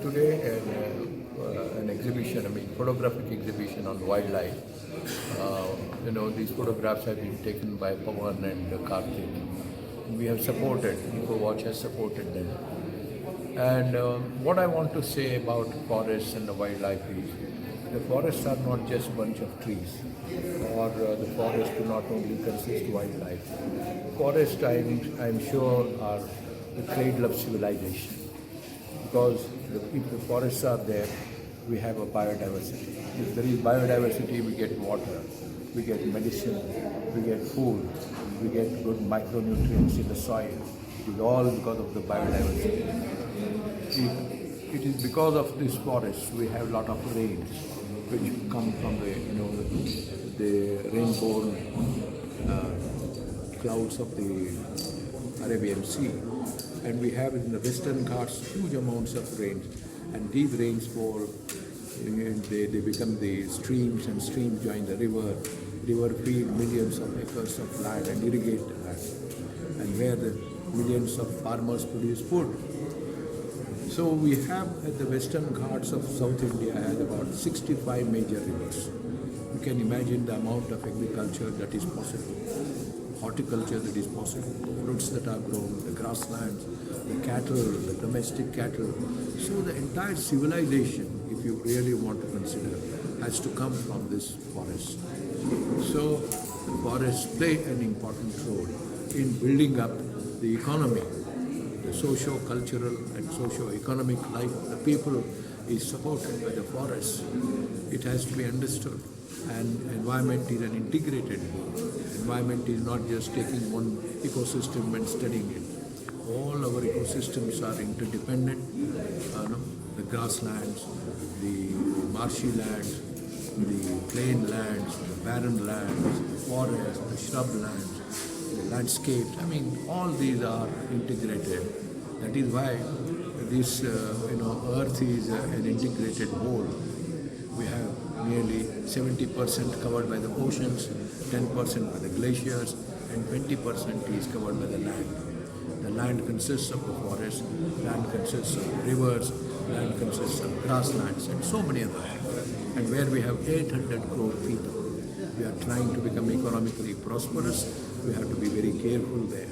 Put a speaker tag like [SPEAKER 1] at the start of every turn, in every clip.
[SPEAKER 1] today an exhibition, photographic exhibition on wildlife. These photographs have been taken by Pawan and Karthik. We have supported, EcoWatch has supported them. And what I want to say about forests and the wildlife is, the forests are not just a bunch of trees, or the forests do not only consist of wildlife. Forests, I'm sure, are the cradle of civilization. Because if the forests are there, we have a biodiversity. If there is biodiversity, we get water, we get medicine, we get food, we get good micronutrients in the soil. It is all because of the biodiversity. It is because of this forest we have a lot of rains, which come from the rainbow clouds of the Arabian Sea. And we have in the Western Ghats huge amounts of rains, and these rains fall, they become the streams, and streams join the river. River feed millions of acres of land and irrigate the land, and where the millions of farmers produce food. So we have at the Western Ghats of South India has about 65 major rivers. You can imagine the amount of agriculture that is possible, horticulture that is possible, the fruits that are grown, the grasslands, the cattle, the domestic cattle. So the entire civilization, if you really want to consider, has to come from this forest. So the forests play an important role in building up the economy. The socio-cultural and socio-economic life of the people is supported by the forest. It has to be understood. And environment is an integrated whole. Environment is not just taking one ecosystem and studying it. All our ecosystems are interdependent. The grasslands, the marshy lands, the plain lands, the barren lands, the forests, the shrublands, the landscapes. All these are integrated. That is why this, Earth is an integrated whole. We have nearly 70% covered by the oceans, 10% by the glaciers, and 20% is covered by the land. The land consists of the forest, land consists of rivers, land consists of grasslands, and so many others. And where we have 800 crore people, we are trying to become economically prosperous. We have to be very careful there.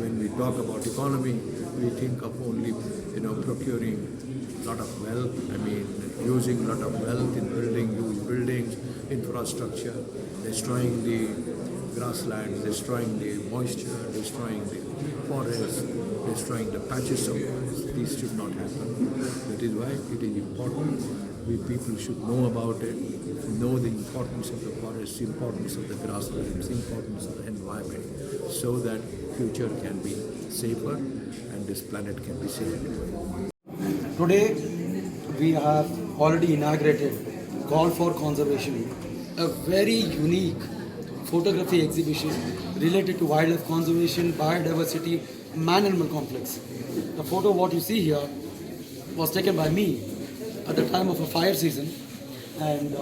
[SPEAKER 1] When we talk about economy, we think of only, procuring a lot of wealth. Using a lot of wealth in building huge buildings, infrastructure, destroying the grasslands, destroying the moisture, destroying the forests, destroying the patches of forest. This should not happen. That is why it is important. We people should know about it, know the importance of the forest, importance of the grasslands, importance of the environment, so that future can be safer and this planet can be saved.
[SPEAKER 2] Today, we have already inaugurated Call for Conservation, a very unique photography exhibition related to wildlife conservation, biodiversity, man-animal complex. The photo what you see here was taken by me at the time of a fire season, and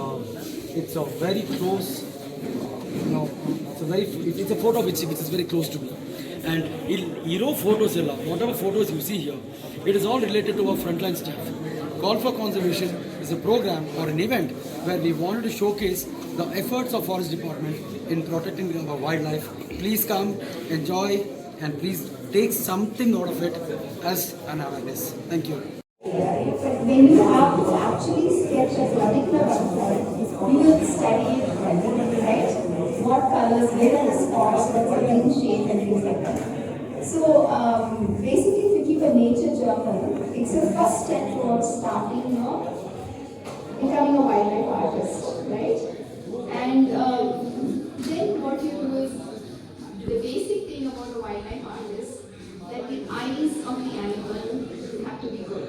[SPEAKER 2] it's a very close, it's a photo which is very close to me. And photos, whatever photos you see here, it is all related to our frontline staff. Call for Conservation is a program or an event where we wanted to showcase the efforts of Forest Department in protecting our wildlife. Please come, enjoy, and please take something out of it as an awareness. Thank you.
[SPEAKER 3] When you have to actually sketch a particular website, you will study it carefully, right? What colors, where are the spots, what's the green shade, and things like that. So basically, if you keep a nature journal, it's your first step towards starting your becoming a wildlife artist, right? And then what you do is, the basic thing about a wildlife artist, that the eyes of the animal have to be good.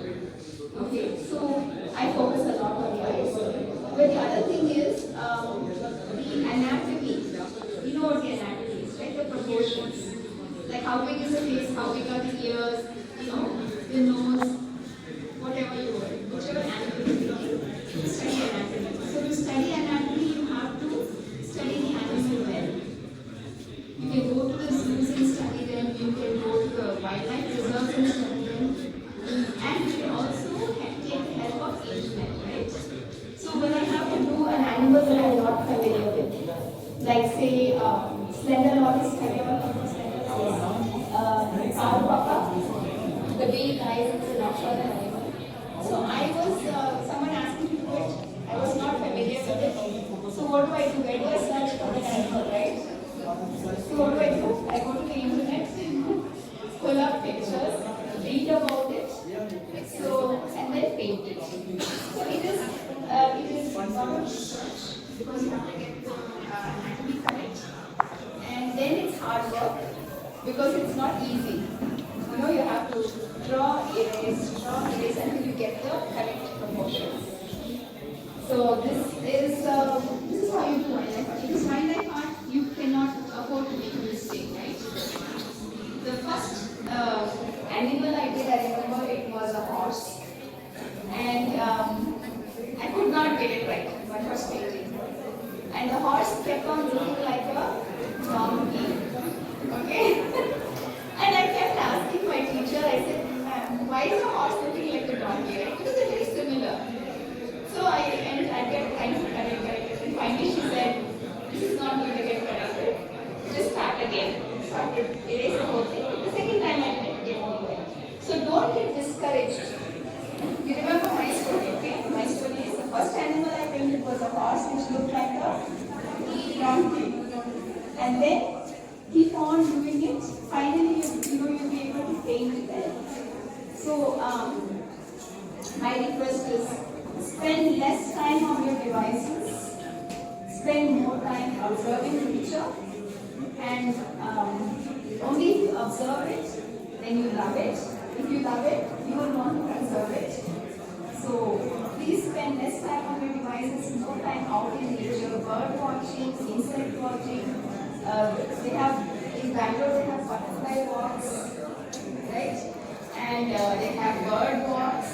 [SPEAKER 3] Okay, so I focus a lot on the eyes. But the other thing is the anatomy. You know what the anatomy is, right? The proportions. Like how big is the face, how big are the ears, the nose, whatever you want, whichever animal you want, study anatomy. So to study anatomy, you have to study the animal well. You can go to the zoos and study them, you can go to the wildlife reserves and study them, because you have to get the anatomy correct. And then it's hard work because it's not easy. You know, you have to draw, erase until you get the correct proportions. So this is how you do wildlife. Because wildlife art, you cannot afford to make a mistake, right? The first animal I did, I remember it was a horse. And I could not get it right, my first painting. And the horse kept on looking like a donkey. Okay? And I kept asking my teacher, I said, why is the horse looking like a donkey? Right? Because they're very similar. So I kept trying to correct. And finally she said, this is not going to get corrected. Just start again. So I did erase the whole thing. The second time I did it came all well. So don't get discouraged. You remember my story, okay? My story is the first animal I painted was a horse which looked like a donkey. And then keep on doing it. Finally, you'll be able to paint well. So my request is spend less time on your devices, spend more time observing nature, and only if you observe it, then you love it. If you love it, you will want to conserve it. So please spend less time on your devices, more time out in nature, bird watching, insect watching. They have in Bangalore they have butterfly walks, right? And they have bird walks.